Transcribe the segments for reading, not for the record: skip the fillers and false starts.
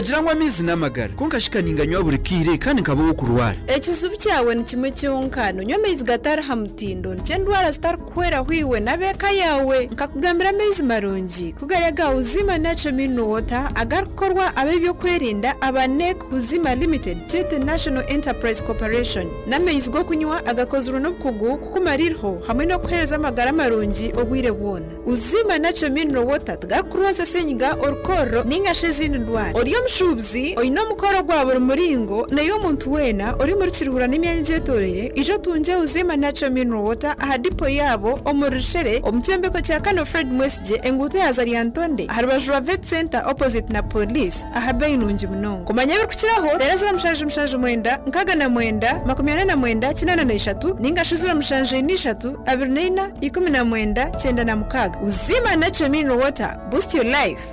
wagira ngo amizi n'amagara ko nkashikaninga nywa buri kire kandi nkabaho kurwara ekizibu cyawe ni kimwe cyonkano nywa amaizi gatari hamutindo ncyendwara zitari kuhwera hwiwe n'abeka yawe nkakugambira amaizi marungi kugarega uzima natural mineral water agakorwa abebyo kwerinda abanek uzima limited to national enterprise corporation n'amaizi go kunywa agakozwe n'obukugu kukumarirho hamwe no kuhereza amagara marungi obwire bwona uzima natural mineral water tugakurwaza senyiga orukoro n'ingashe zindi ndwara oriyo mushubuzi oyino mukoro gwa buri muringo nayo muntu wena uri muri kiruhura n'imyanya yetorere ijo tunje uzima natural mineral water aha dipo yabo omurushere omucyembeko cya Kano Fred Mwesije enguto yazari Antonde harubajwa vet center opposite na police aha bayinungi munongo kumanya birukiraho rero zura mushaje mwenda nkaga na mwenda 49 ningashize mushaje n'ishatu 29 19 96 uzima natural mineral water boost your life.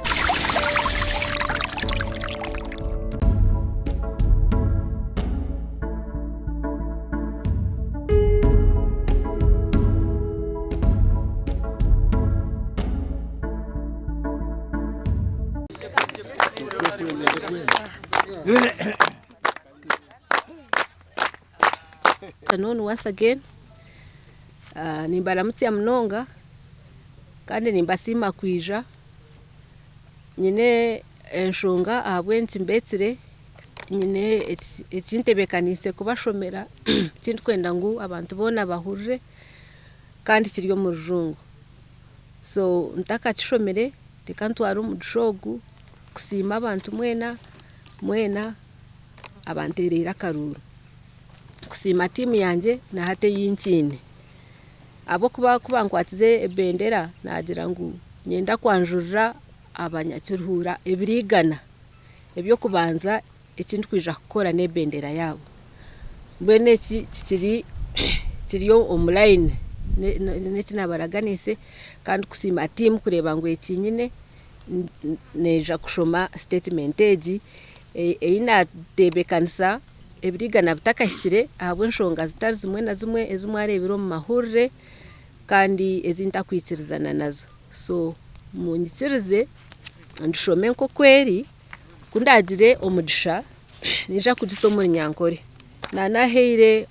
Once again, nimbaramutse mnonga kandi nimbasima kwija nyine enshonga ahabwenzi mbetsire nyine ekintebekanise kubashomera kintu kwenda ngu abantu bona bahurire kandi kiryo mu rujungu so ntaka kishomere tikantwara umudushogu kusima abantu mwena abanterera karuru kusima timu yanje na hate yinkine abo kuba nkwatize ebendera nagira ngu nyenda kwanjurira abanyakiruhura ebirigana ebyo kubanza ekintu kwija gukora n'ebendera yabo bwene kiriyo online n'ekinabaraganise kandi kusima timu kureba ngu ekinyine neja kushoma statement egi eina tebekanisa ebirigana bitakashyire ahabwe nshonga zitari zimwe na zimwe ezimware ebiro mu mahurire kandi ezintakwikirizana nazo so munyikirize ndishome nko kweri kundagire omudisha nija kugita omuri Nyankore naheire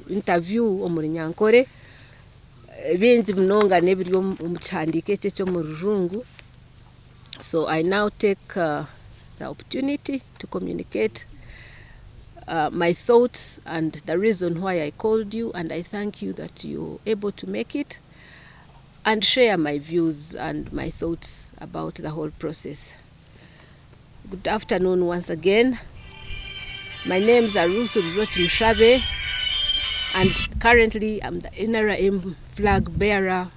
interview omuri Nyankore bingi munonga nebiryo mu kihandiko ekyo mu rujungu so I now take the opportunity to communicate my thoughts and the reason why I called you, and I thank you that you're able to make it and share my views and my thoughts about the whole process. Good afternoon once again. My name is Ruth Rujooki, and currently I'm the NRM flag bearer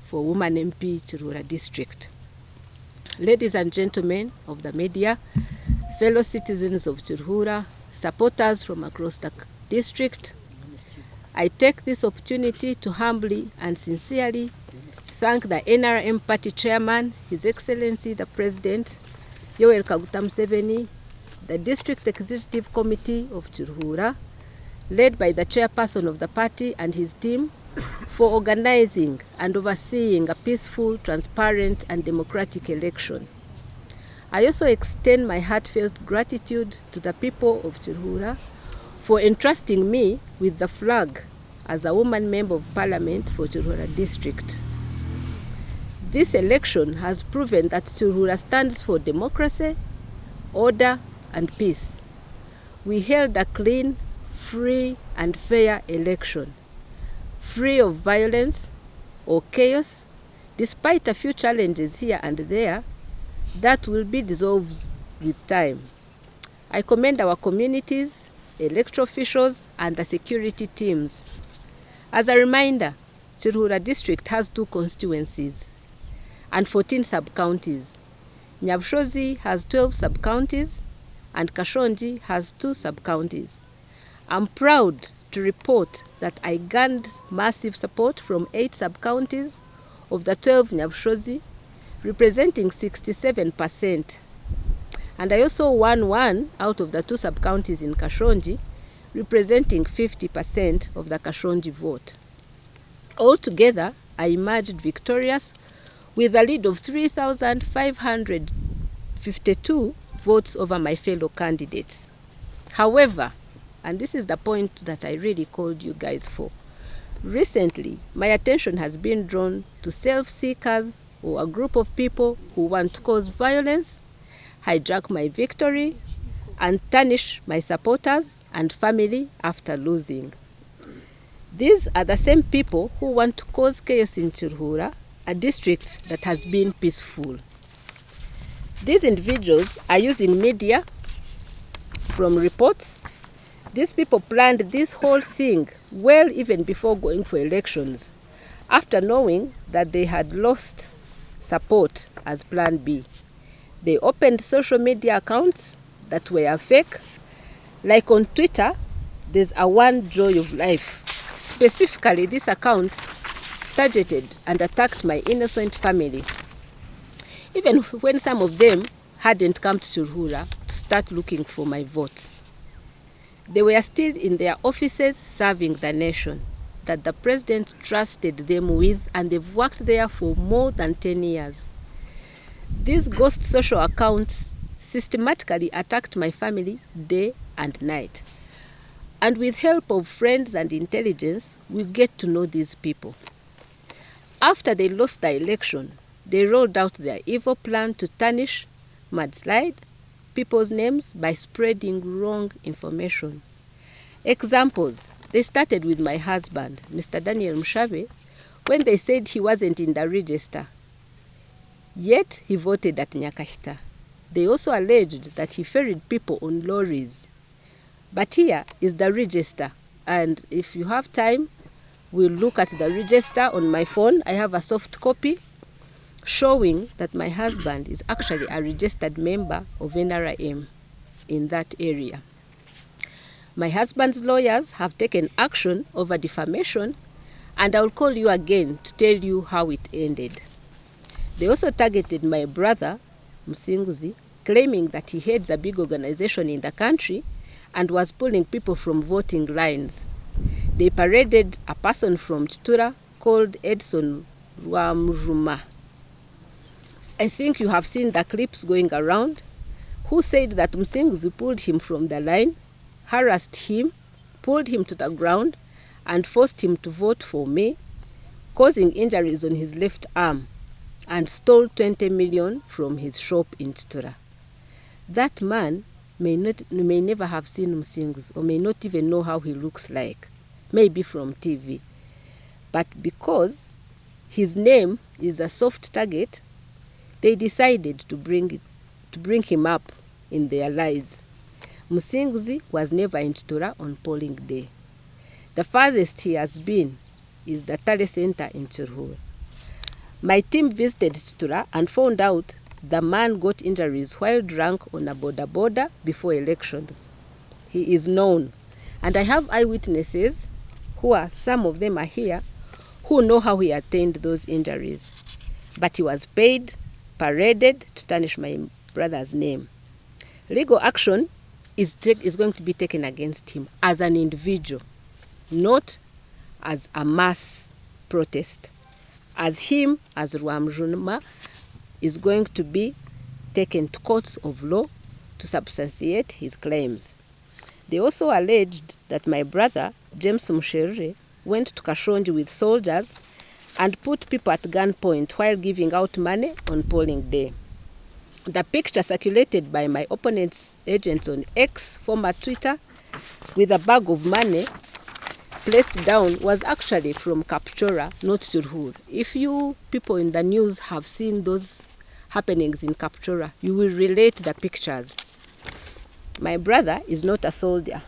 for Woman MP Chirura District. Ladies and gentlemen of the media, fellow citizens of Chirura, supporters from across the district, I take this opportunity to humbly and sincerely thank the NRM party chairman, His Excellency the President, Yoweri Kaguta Museveni, the District Executive Committee of Chirura, led by the chairperson of the party and his team, for organizing and overseeing a peaceful, transparent, and democratic election. I also extend my heartfelt gratitude to the people of Chirura for entrusting me with the flag as a woman member of parliament for Chirura district. This election has proven that Chirura stands for democracy, order, and peace. We held a clean, free, and fair election, free of violence or chaos, despite a few challenges here and there that will be dissolved with time. I commend our communities, electoral officials, and the security teams. As a reminder, Chirura district has 2 constituencies and 14 sub-counties. Nyabushozi has 12 sub-counties and Kashonji has 2 sub-counties. I'm proud to report that I gained massive support from 8 sub-counties of the 12 Nyabushozi, representing 67%. And I also won 1 out of the 2 sub-counties in Kashonji, representing 50% of the Kashonji vote. Altogether, I emerged victorious with a lead of 3,552 votes over my fellow candidates. However, and this is the point that I really called you guys for, recently my attention has been drawn to self-seekers or a group of people who want to cause violence, hijack my victory, and tarnish my supporters and family after losing. These are the same people who want to cause chaos in Chirhura, a district that has been peaceful. These individuals are using media. From reports, these people planned this whole thing well even before going for elections, after knowing that they had lost support as Plan B. They opened social media accounts that were fake. Like on Twitter, there's a One Joy of Life. Specifically, this account targeted and attacked my innocent family, even when some of them hadn't come to Chirhura to start looking for my votes. They were still in their offices serving the nation that the president trusted them with, and they've worked there for more than 10 years. These ghost social accounts systematically attacked my family day and night. And with help of friends and intelligence, we get to know these people. After they lost the election, they rolled out their evil plan to tarnish, mudslide people's names by spreading wrong information. Examples: they started with my husband, Mr. Daniel Mshave, when they said he wasn't in the register, yet he voted at Nyakahita. They also alleged that he ferried people on lorries. But here is the register, and if you have time, we'll look at the register on my phone. I have a soft copy showing that my husband is actually a registered member of NRM in that area. My husband's lawyers have taken action over defamation, and I'll call you again to tell you how it ended. They also targeted my brother, Musinguzi, claiming that he heads a big organization in the country and was pulling people from voting lines. They paraded a person from Chitura called Edson Rwamruma. I think you have seen the clips going around, who said that Musinguzi pulled him from the line, harassed him, pulled him to the ground, and forced him to vote for me, causing injuries on his left arm, and stole 20 million from his shop in Chitura. That man may never have seen Musinguzi, or may not even know how he looks like, maybe from TV. But because his name is a soft target, they decided to bring him up in their lies. Musinguzi was never in Chitura on polling day. The farthest he has been is the Tale Center in Chirhura. My team visited Chitura and found out the man got injuries while drunk on a boda before elections. He is known, and I have eyewitnesses some of them are here, who know how he attained those injuries. But he was paid, paraded to tarnish my brother's name. Legal action is going to be taken against him as an individual, not as a mass protest. As Rwamruma is going to be taken to courts of law to substantiate his claims. They also alleged that my brother, James Msherere, went to Kashonji with soldiers and put people at gunpoint while giving out money on polling day. The picture circulated by my opponent's agents on X, former Twitter, with a bag of money placed down was actually from Kapchora, not Chirhura. If you people in the news have seen those happenings in Kapchora, you will relate the pictures. My brother is not a soldier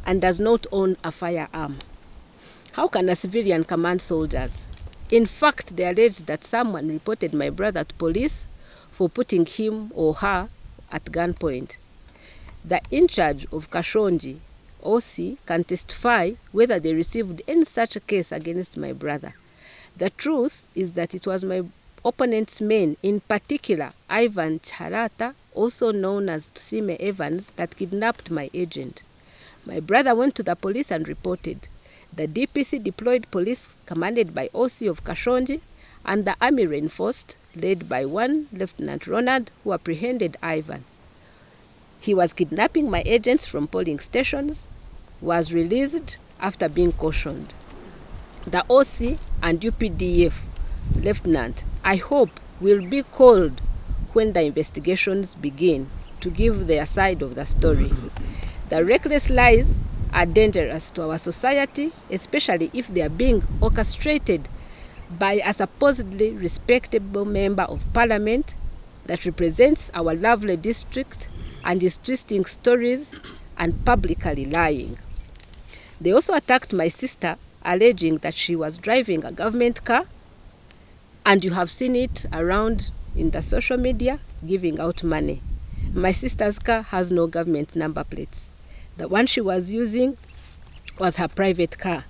and does not own a firearm. How can a civilian command soldiers? In fact, they alleged that someone reported my brother to police for putting him or her at gunpoint. The in charge of Kashonji, OC, can testify whether they received any such a case against my brother. The truth is that it was my opponent's men, in particular Ivan Charata, also known as Tusime Evans, that kidnapped my agent. My brother went to the police and reported. The DPC deployed police commanded by OC of Kashonji, and the army reinforced, led by one Lieutenant Ronald, who apprehended Ivan. He was kidnapping my agents from polling stations, was released after being cautioned. The OC and UPDF lieutenant, I hope, will be called when the investigations begin to give their side of the story. The reckless lies are dangerous to our society, especially if they are being orchestrated by a supposedly respectable member of parliament that represents our lovely district and is twisting stories and publicly lying. They also attacked my sister, alleging that she was driving a government car, and you have seen it around in the social media giving out money. My sister's car has no government number plates. The one she was using was her private car,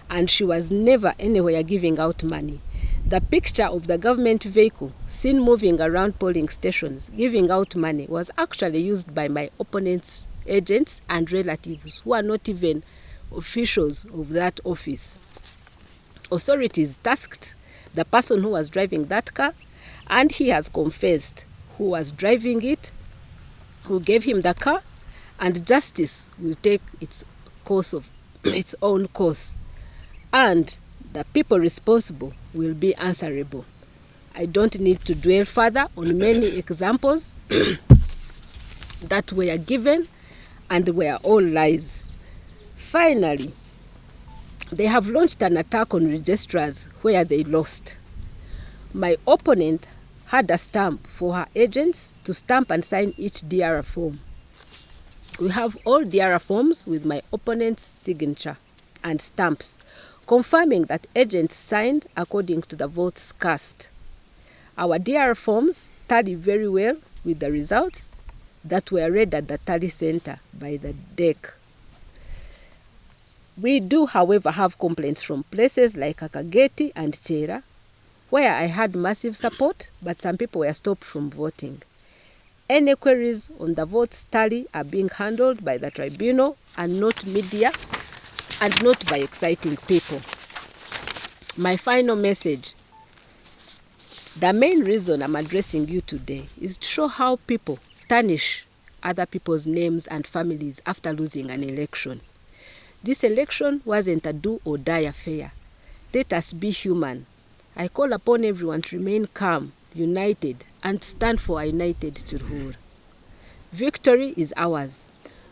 and she was never anywhere giving out money. The picture of the government vehicle seen moving around polling stations giving out money was actually used by my opponent's agents and relatives who are not even officials of that office. Authorities tasked the person who was driving that car, and he has confessed who was driving it, who gave him the car, and justice will take its own course, and the people responsible will be answerable. I don't need to dwell further on many examples that were given and were all lies. Finally, they have launched an attack on registrars where they lost. My opponent had a stamp for her agents to stamp and sign each DR form. We have all DR forms with my opponent's signature and stamps, confirming that agents signed according to the votes cast. Our DR forms tally very well with the results that were read at the tally center by the DEC. We do, however, have complaints from places like Kakageti and Chera, where I had massive support, but some people were stopped from voting. Any queries on the votes tally are being handled by the tribunal and not media, and not by exciting people. My final message: the main reason I'm addressing you today is to show how people tarnish other people's names and families after losing an election. This election wasn't a do or die affair. Let us be human. I call upon everyone to remain calm, united, and stand for a united Turhur. Victory is ours.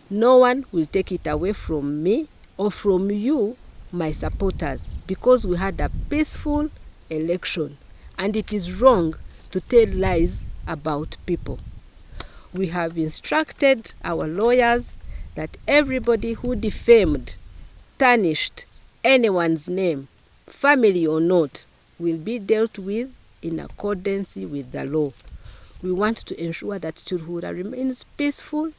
No one will take it away from me or from you, my supporters, because we had a peaceful election, and it is wrong to tell lies about people. We have instructed our lawyers that everybody who defamed, tarnished anyone's name, family or not, will be dealt with in accordance with the law. We want to ensure that Turhura remains peaceful,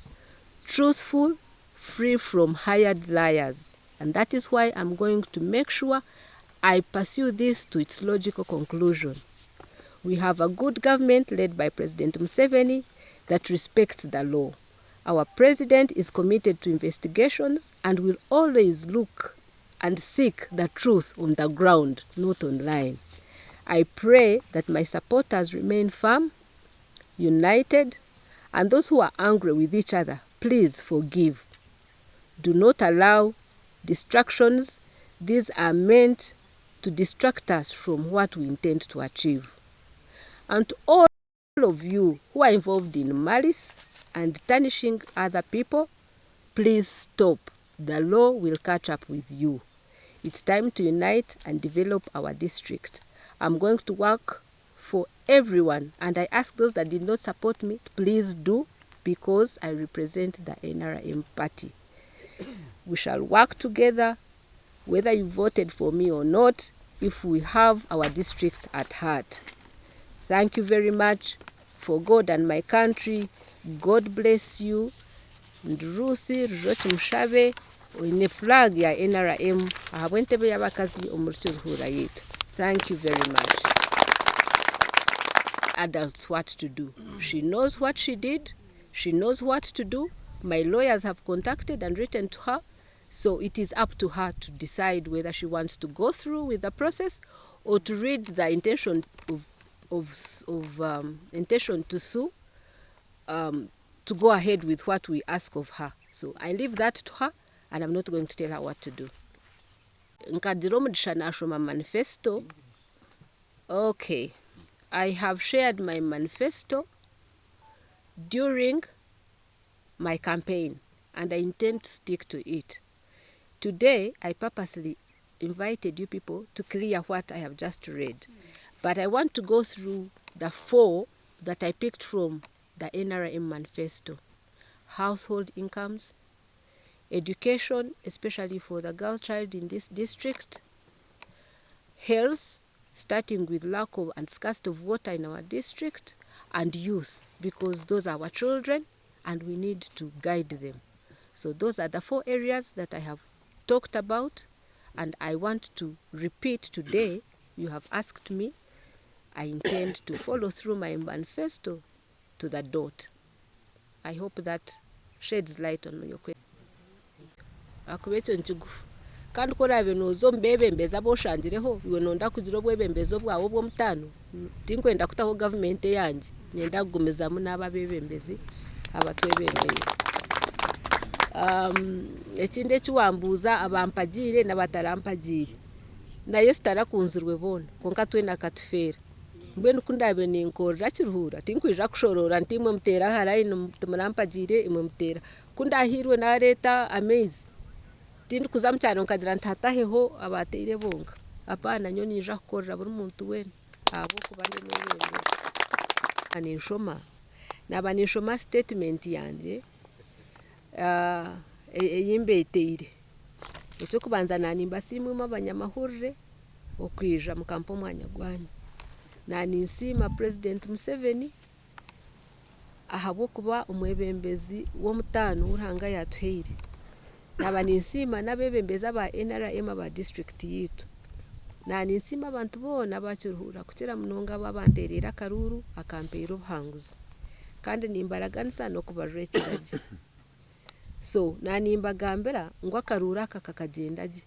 truthful, free from hired liars. And that is why I'm going to make sure I pursue this to its logical conclusion. We have a good government led by President Museveni that respects the law. Our president is committed to investigations and will always look and seek the truth on the ground, not online. I pray that my supporters remain firm, united, and those who are angry with each other, please forgive. Do not allow distractions. These are meant to distract us from what we intend to achieve. And to all of you who are involved in malice and tarnishing other people, please stop. The law will catch up with you. It's time to unite and develop our district. I'm going to work for everyone, and I ask those that did not support me, please do, because I represent the NRM party. We shall work together, whether you voted for me or not, if we have our district at heart. Thank you very much. For God and my country, God bless you. And Ruth, Rujooki Mushabe, oine flag ya NRM, ahabwentebe y'abakazi omuluturuhura yetu. Thank you very much. Adults what to do. She knows what she did. She knows what to do. My lawyers have contacted and written to her. So it is up to her to decide whether she wants to go through with the process or to read the intention intention to sue to go ahead with what we ask of her. So I leave that to her, and I'm not going to tell her what to do. Nkadira omugisha nashoma manifesto. Okay, I have shared my manifesto during my campaign, and I intend to stick to it. Today, I purposely invited you people to clear what I have just read. But I want to go through the 4 that I picked from the NRM manifesto. Household incomes, education, especially for the girl child in this district, health, starting with lack of and scarcity of water in our district, and youth, because those are our children and we need to guide them. So those are the 4 areas that I have talked about, and I want to repeat today. You have asked me. I intend to follow through my manifesto to the dot. I hope that sheds light on your question. Akubekyo nkigufu kandi korabe nozo mbebembeza boshangireho iwe nonda kugira obwebembezo bwawe bw'omutano tinkwenda kutaho government yanjye nyenda kugumizamu n'ababebembezi abatwebembeye. Ekindi ekiwambuza abampagire n'abatarampagire naye sitarakunzirwe bona konka twena katufera mbwenu kundabe ninkorera kiruhura tinkwija kushorora ntimwe mutera harayi murampagire imwe mutera kundahirwe na leta amezi tindi kuza mucyano nkagira ntataheho abateire bonga apana nyo nija kukorera buri muntu wena abo kubandi n'ebyo nishoma statement yanjye eyimbeteire ekyo kubanza nanimba simwe abanyamahurire okwija mu kampo mwanya gwanya naninsima President Museveni ahabwo kuba umwebembezi w'omutano uranga yatuheire nabaninsima nabebembeza aba NRM aba district yitu naninsima abantu bona bakiruhura kukira munonga babanterera akaruru akampeiro buhanguzi kandi nimbaraganisa no kubarrekeraje. So nanimbagambira ngo akarura kakakagendaje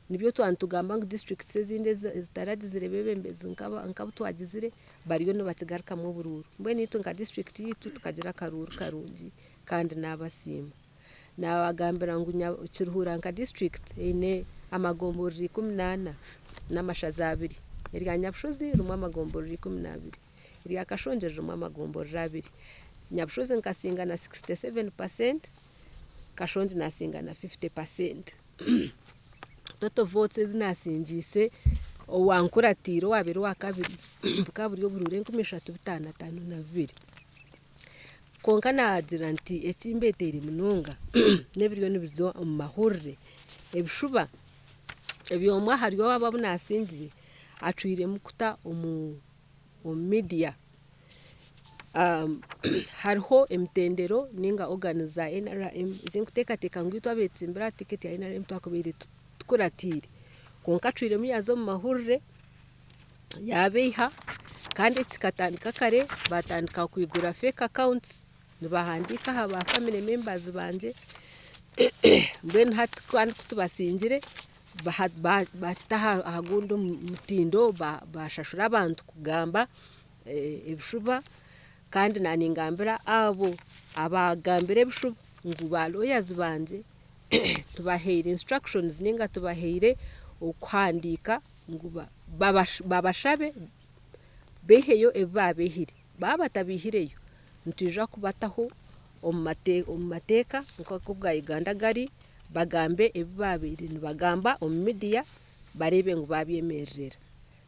nibyo twantugamba ngo district sezinde zitaragizire bebembezi nkaba twagizire bariyo no bakigaruka mu bururu mbwe nitu nka district yitu tukagira akaruru karungi kandi nabasima nabagambira ngo kiruhura nka district ine amagomboriri 18 n'amashaza 2 irya Nyabushozi rumwe amagomboriri 12 irya Kashonje rumwe amagomboriri 2 Nyabushozi nkasinga na 67%, Kashonje nasinga na 50%. Toto votes zinasingise owankuratiro wabiri wakabiri bukaburi oburure 1352 konka nagira nti ekimbetere munonga nebiriyo nibizo mu mahurire ebishuba ebyomwa hariyo ababunasingire atwire mukuta omu media hariho emtendero ninga organiza NRM zinkuteka ngwitwa abetsimbira ticket ya NRM twakubiri tukuratire konka twire muyazo mu mahurire yabeha kandi kikatandika kare batandika kwigura fake accounts nibahandika haba family members banje ben hat kwandi kutubasingire bahita ahagundo mutindo bashashura abantu kugamba ebishuba kandi naningambira abo abagambire ebishuba nguba lawyers banje tubaheire instructions ninga tubaheire okuhandika nguba babashabe beheyo ebabehire babatabihireyo ntuje kubataho omumateka nkako bwa Uganda gari bagambe ebabiri nibagamba omu media barebe ngo babyemerera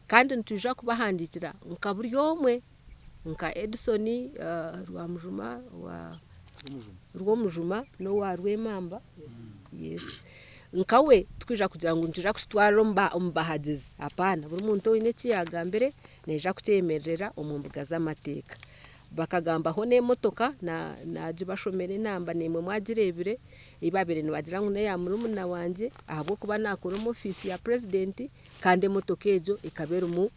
kandi ntuje kubahandikira nkaburi yomwe nka Edison rwamujuma wa rwomujuma no wa rwemamba yes nkawe twija kugira ngo ntuje kutwara ombahagizi apana buri muntu ine kiyagambere neja kutemerera omumbuga z'amateka bakagamba ho nemotoka na jibashomere namba nemwe mwagirebire ibabire nibagira ngo ya murumuna wanje ahubwo kuba nakora mu office ya president kandi emotoka ejo ikabera mu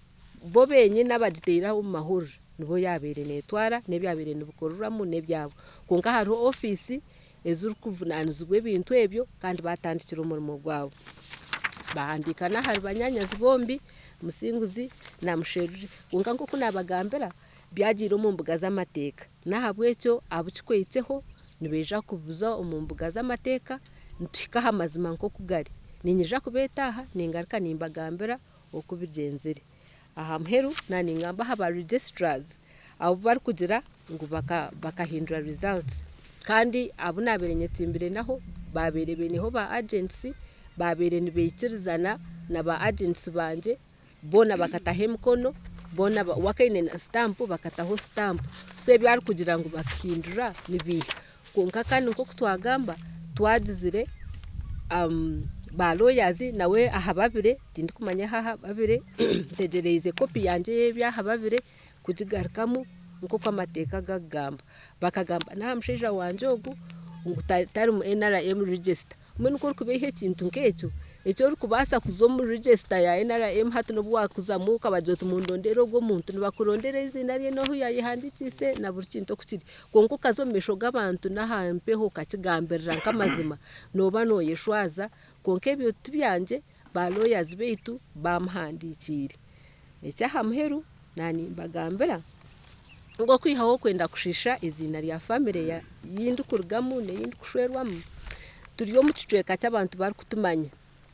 bo benye nabagiteira mu mahuru nibo yabere netwara nebyabere nibukoruramu nebyabo konka haro office ezuru kuvunanizwe ibintu ebyo kandi batandikira umurimo gwabo bahandika na hari banyanyazi bombi musinguzi na musheruri konka nko kunabagambira byagira mu mbuga z'amateka nahabwecyo abukikwitseho nibeja kubuza mu mbuga z'amateka ntukaha amazima nko kugari ninyija kubetaha ningaruka nimbagambira okubigenzere aha mheru nani ngamba haba registrars abo bari kugira ngo bakahindura results kandi abo naberenyetsimbire naho baberebeneho ba agency babere nibekirizana na ba agents banje bona bakatahe mkono bona wakaine na stamp bakataho stamp se byari kugira ngo bakahindura nibihe konka kandi nko kutwagamba twagizire ba lawyers nawe ahababire tindi kumanya hababire tegereze copy yanje byahababire kujigarukamu nko kwamateka gagamba bakagamba na msheja wanje ogu ngutari mu NRM register mwe nuko kubehe kintu nkecyo ecyo uri kubasa kuzo mu register ya NRM hatu no bwakuzamuka bajoto mu ndondero gwo muntu nibakurondera izina rye no yayihandikise na buri kintu kukiri konko kazomesho gabantu nahampeho kakigambirira nkamazima noba no yeshwaza konke byo tubyanje ba lawyers beitu bamuhandikire ecyahamheru nani bagambira ngo kwihaho kwenda kushisha izina rya family ya yindi kurugamu ne yindi kushwerwamu turiyo mu kicweka cy'abantu bari kutumanya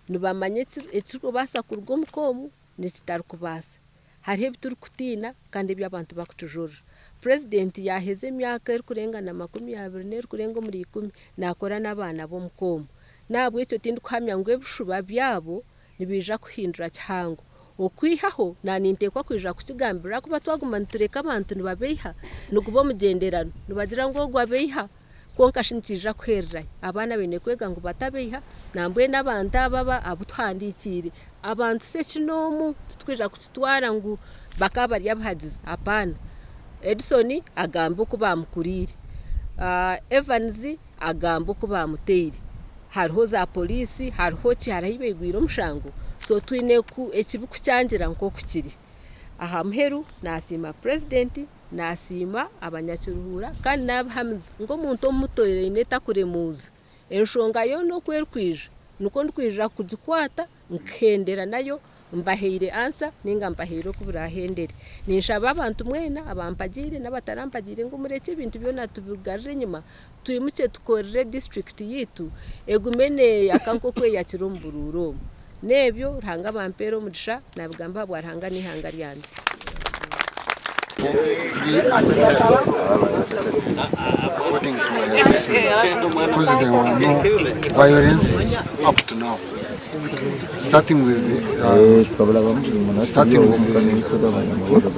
nubamanye ekirwo basa kurwo mukomu nekitari kubasa hariho bituri kutina kandi by'abantu bakutujura president yaheze emyaka eri kurengana 20 n'eri kurenga muri 10 nakora n'abana bo mukomu nabwo icyo tindi kuhamya ngo ebishuba byabo nibija kuhindura cyango okwihaho nanintekwa kwija kukigambira kuba twaguma ntureka abantu nibabeha nukubo mugenderano nibagira ngo gwabeha konka shinjija kwerra abana bene kwega ngo batabeha nambwe n'abantu ababa abuthandikire abantu se kinomu twija kutwara ngo bakaba yabahagize apana Edison agamba ko bamukurire Evans agamba ko bamuteri hariho za polisi hariho cyarahibe gwiro mushango so twine ku ekibuku cyangira nko kukiri aha mheru nasima president nasima abanyakiruhura kandi nabahamiza ngo muntu omutoyire ineta kuremuza enshonga yo no kwerkwije nuko ndkwija kugikwata nkendera nayo mbaheire ansa ninga mbaheiro kuburahendere ninshaba abantu mwena abampagire n'abatarampagire ngo mureke ibintu byo natubigaje nyuma tuyimuke tukorere district yitu egumene akanko kwe yakirombururo nebyo ranga bampero mudisha nabigamba bwaranga nihanga ryande according to my assessment because there were no violence up to now starting with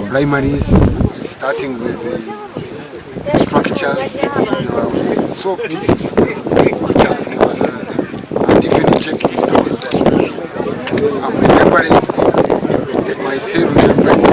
primaries, starting with the structures. They were so peaceful, which I've never seen. And even checking in our district, I'm remembering that my cell remembers